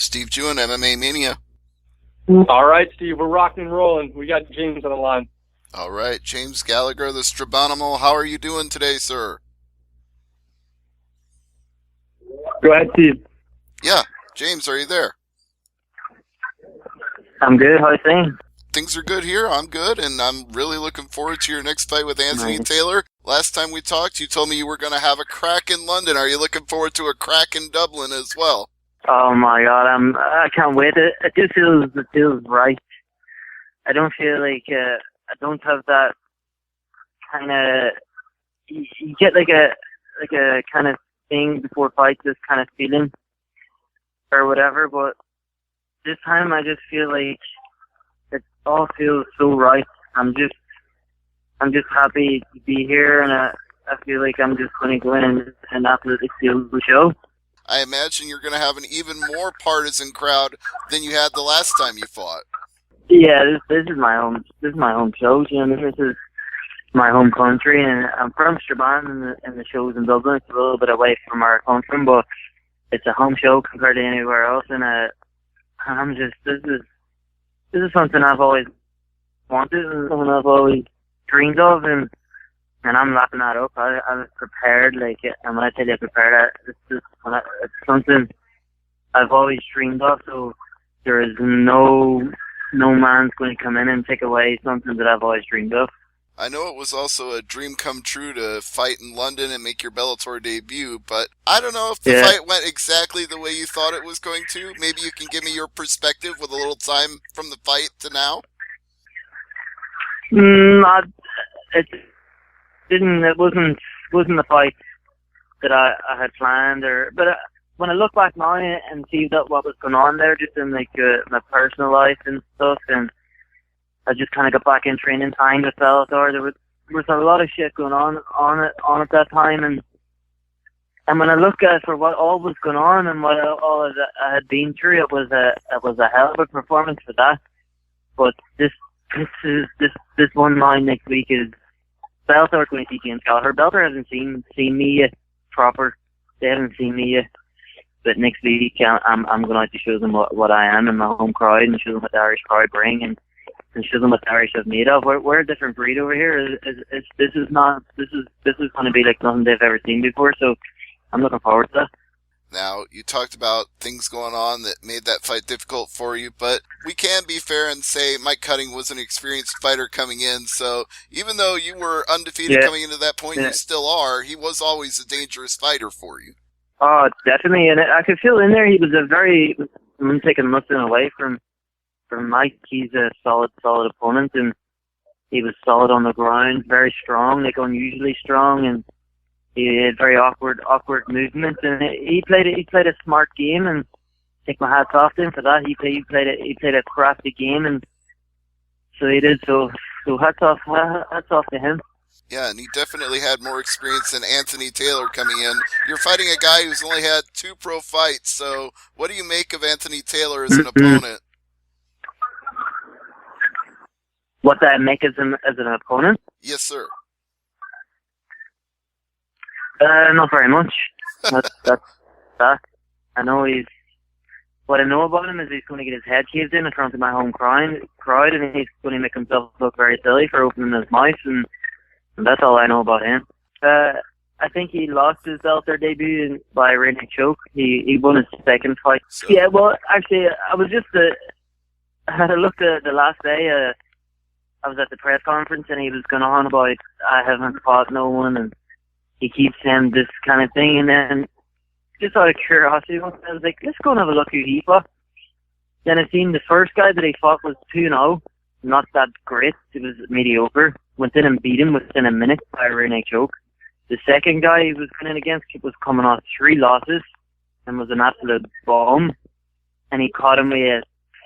Steve Jewin, MMA Mania. All right, Steve, we're rocking and rolling. We got James on the line. All right, James Gallagher, the Strabonimal. How are you doing today, sir? Go ahead, Steve. Yeah, James, are you there? I'm good. How are you saying? Things are good here. I'm good, and I'm really looking forward to your next fight with Anthony Taylor. Last time we talked, you told me you were going to have a crack in London. Are you looking forward to a crack in Dublin as well? Oh my God, I can't wait. It just feels right. I don't feel like I don't have that kind of. You get like a kind of thing before fights, this kind of feeling or whatever. But this time, I just feel like it all feels so right. I'm just happy to be here, and I feel like I'm just going to go in and absolutely steal the show. I imagine you're going to have an even more partisan crowd than you had the last time you fought. Yeah, this is my home. This is my home show. You know, this is my home country, and I'm from Strabane, and the show's in Dublin. It's a little bit away from where I come from, but it's a home show compared to anywhere else. And I'm just this is something I've always wanted, and something I've always dreamed of, and I'm lapping that up. I was prepared, and when I tell you prepared, it's something I've always dreamed of. So there is no man's going to come in and take away something that I've always dreamed of. I know it was also a dream come true to fight in London and make your Bellator debut, but I don't know if the fight went exactly the way you thought it was going to. Maybe you can give me your perspective with a little time from the fight to now. It wasn't the fight that I had planned, but when I look back now and see that what was going on there, just in my personal life and stuff, and I just kind of got back in training time with Bellator. There was a lot of shit going on at that time, and when I look at for what all was going on and what all of that I had been through, it was a hell of a performance for that. But this one line next week is Bellator going to see James Gallagher. Bellator hasn't seen me yet proper. They haven't seen me yet. But next week I'm going to have to show them what I am in my home crowd, and show them what the Irish crowd bring, and show them what the Irish have made of. We're a different breed over here. This is going to be like nothing they've ever seen before. So I'm looking forward to that. Now, you talked about things going on that made that fight difficult for you, but we can be fair and say Mike Cutting was an experienced fighter coming in, so even though you were undefeated coming into that point, you still are, he was always a dangerous fighter for you. Oh, definitely, and I could feel in there he was I'm taking nothing away from Mike. He's a solid opponent, and he was solid on the ground, very strong, unusually strong, and he had very awkward movements, and he played a smart game, and take my hats off to him for that. He played a crafty game, and so he did. So hats off to him. Yeah, and he definitely had more experience than Anthony Taylor coming in. You're fighting a guy who's only had 2 pro fights, so what do you make of Anthony Taylor as an opponent? What do I make as an opponent? Yes, sir. Not very much. That's that. I know what I know about him is he's going to get his head caved in front of my home crowd, and he's going to make himself look very silly for opening his mouth, and that's all I know about him. I think he lost his Bellator debut by rear neck choke. He won his second fight. So. Yeah, well, actually, I was just I had a look at the last day. I was at the press conference, and he was going on about I haven't fought no one, and he keeps saying this kind of thing, and then just out of curiosity, I was like, let's go and have a look who he fought. Then I seen the first guy that he fought was 2-0, not that great, it was mediocre. Went in and beat him within a minute by a rear neck choke. The second guy he was going in against was coming off 3 losses and was an absolute bomb. And he caught him with a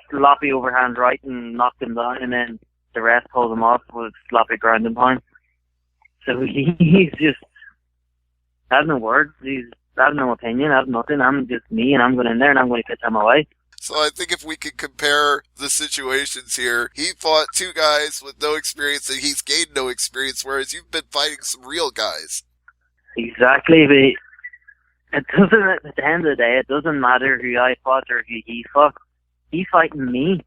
sloppy overhand right and knocked him down, and then the rest pulled him off with sloppy ground and pound. So he's just, I have no words. I have no opinion. I have nothing. I'm just me, and I'm going in there, and I'm going to pitch him away. So I think if we could compare the situations here, he fought 2 guys with no experience, and he's gained no experience, whereas you've been fighting some real guys. Exactly. It doesn't, at the end of the day, it doesn't matter who I fought or who he fought. He's fighting me.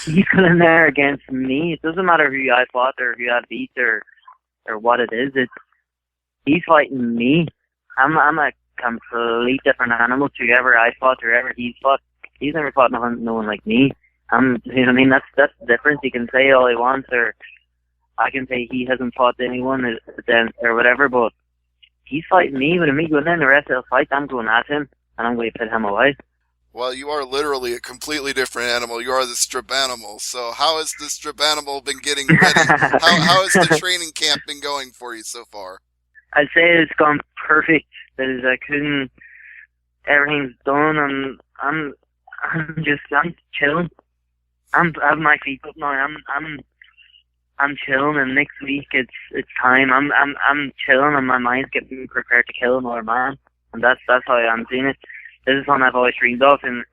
He's going in there against me. It doesn't matter who I fought or who I beat or what it is. He's fighting me. I'm a complete different animal to whoever I fought or whoever he's fought. He's never fought no one like me. You know what I mean? That's the difference. He can say all he wants, or I can say he hasn't fought anyone or whatever, but he's fighting me. When me going in the rest of the fight, I'm going at him, and I'm going to put him away. Well, you are literally a completely different animal. You are the strip animal. So how has the strip animal been getting ready? How has the training camp been going for you so far? I'd say it's gone perfect. Everything's done. I'm chilling. I have my feet up now. I'm chilling, and next week it's time. I'm chilling, and my mind's getting prepared to kill another man, and that's how I'm seeing it. This is something I've always dreamed of, and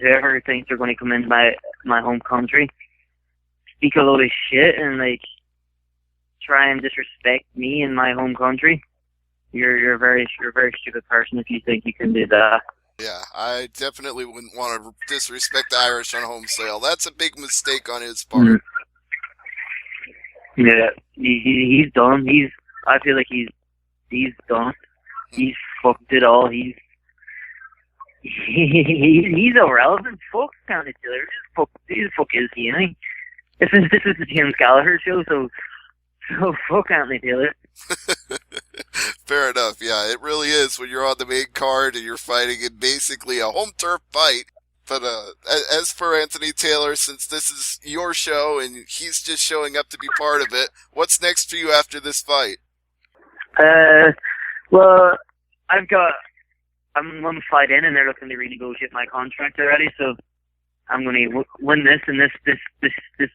whoever thinks they're going to come into my home country, speak a load of shit, and like try and disrespect me in my home country, you're a very stupid person if you think you can do that. Yeah, I definitely wouldn't want to disrespect the Irish on home soil. That's a big mistake on his part. Mm-hmm. Yeah, he's done. I feel like he's done. He's fucked it all. He's irrelevant. Fuck County Killer. Who the fuck is he? I mean, this is the James Gallagher show, so fuck Anthony Taylor. Fair enough. Yeah, it really is when you're on the main card and you're fighting in basically a home turf fight. But as for Anthony Taylor, since this is your show and he's just showing up to be part of it, what's next for you after this fight? Well, I'm one fight in, and they're looking to renegotiate my contract already. So I'm going to win this, and this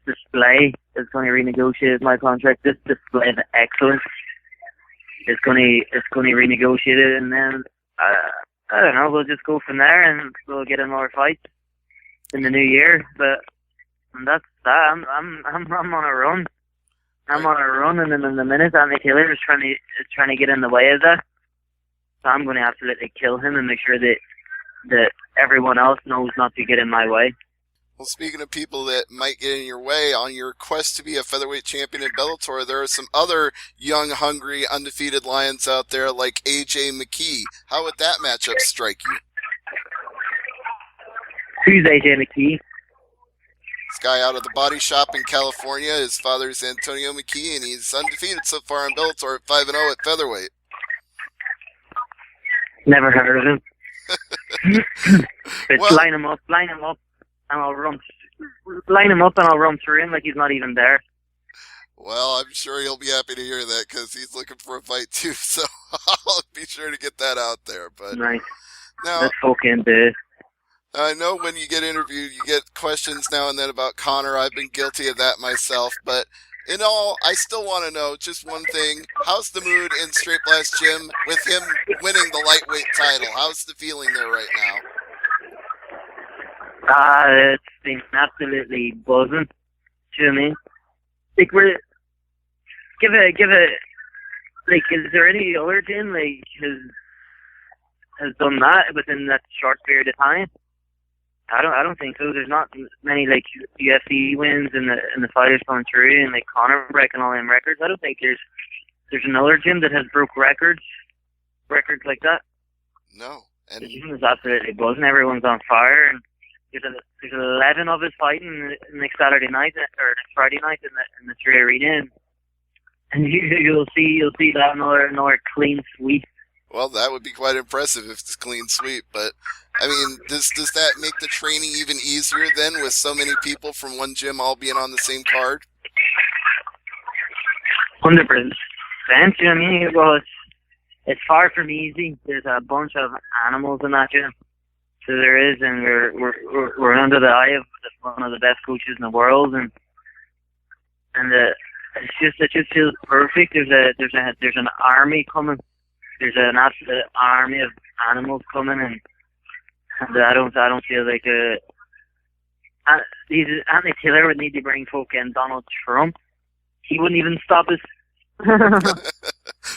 display is going to renegotiate my contract. This display of excellence is going to renegotiate it, and then I don't know. We'll just go from there, and we'll get in more fights in the new year. But that's that. I'm on a run. I'm on a run, and then in the minute Anthony Taylor is trying to get in the way of that. So I'm going to absolutely kill him and make sure that everyone else knows not to get in my way. Well, speaking of people that might get in your way, on your quest to be a featherweight champion in Bellator, there are some other young, hungry, undefeated lions out there like AJ McKee. How would that matchup strike you? Who's AJ McKee? This guy out of the body shop in California. His father's Antonio McKee, and he's undefeated so far in Bellator at 5-0 at featherweight. Never heard of him. Line him up, and I'll run. Line him up, and I'll run through him like he's not even there. Well, I'm sure he'll be happy to hear that because he's looking for a fight too. So I'll be sure to get that out there. But nice. Now, that's fucking big. I know when you get interviewed, you get questions now and then about Conor. I've been guilty of that myself, but in all, I still want to know just one thing. How's the mood in Straight Blast Gym with him winning the lightweight title? How's the feeling there right now? It's been absolutely buzzing. Do you know what I mean? Like, give it, like, is there any other gym, like, has done that within that short period of time? I don't think so. There's not many like UFC wins and the fighters going through and like Conor breaking all them records. I don't think there's another gym that has broke records like that. No, and the gym is absolutely buzzing. Everyone's on fire, and there's 11 of us fighting next Saturday night or next Friday night in the 3 Arena, and you'll see that another clean sweep. Well, that would be quite impressive if it's a clean sweep, but I mean, does that make the training even easier then with so many people from one gym all being on the same card? 100%. You know what I mean? Well, it's far from easy. There's a bunch of animals in that gym. So there is, and we're under the eye of one of the best coaches in the world, and it just feels perfect. There's an army coming. There's an absolute army of animals coming, and I don't feel like Anthony Taylor would need to bring folk in Donald Trump. He wouldn't even stop us.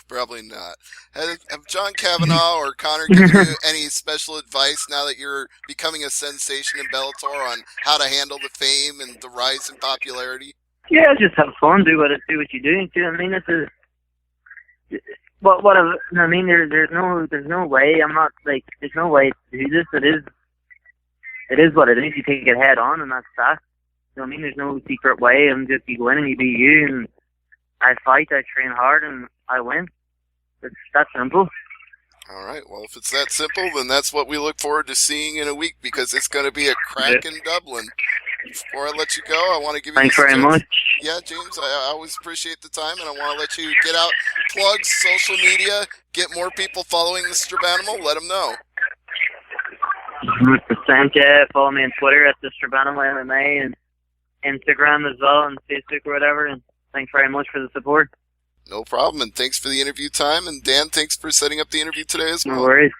Probably not. Have John Kavanaugh or Connor given you any special advice now that you're becoming a sensation in Bellator on how to handle the fame and the rise in popularity? Yeah, just have fun. Do what you do. I mean, I mean, there's no way. I'm not like there's no way to do this. It is what it is. You take it head on, and that's that. You know what I mean? There's no secret way. I'm just you go in and you be you, and I fight, I train hard, and I win. It's that simple. All right. Well, if it's that simple, then that's what we look forward to seeing in a week, because it's going to be a crack in Dublin. Before I let you go, I want to give you Thanks very much. Yeah, James, I always appreciate the time, and I want to let you get out, plug social media, get more people following the Strabanimal, let them know. 100%, yeah. Follow me on Twitter at the Strabanimal MMA and Instagram as well, and Facebook or whatever, and thanks very much for the support. No problem, and thanks for the interview time, and Dan, thanks for setting up the interview today as well. No worries.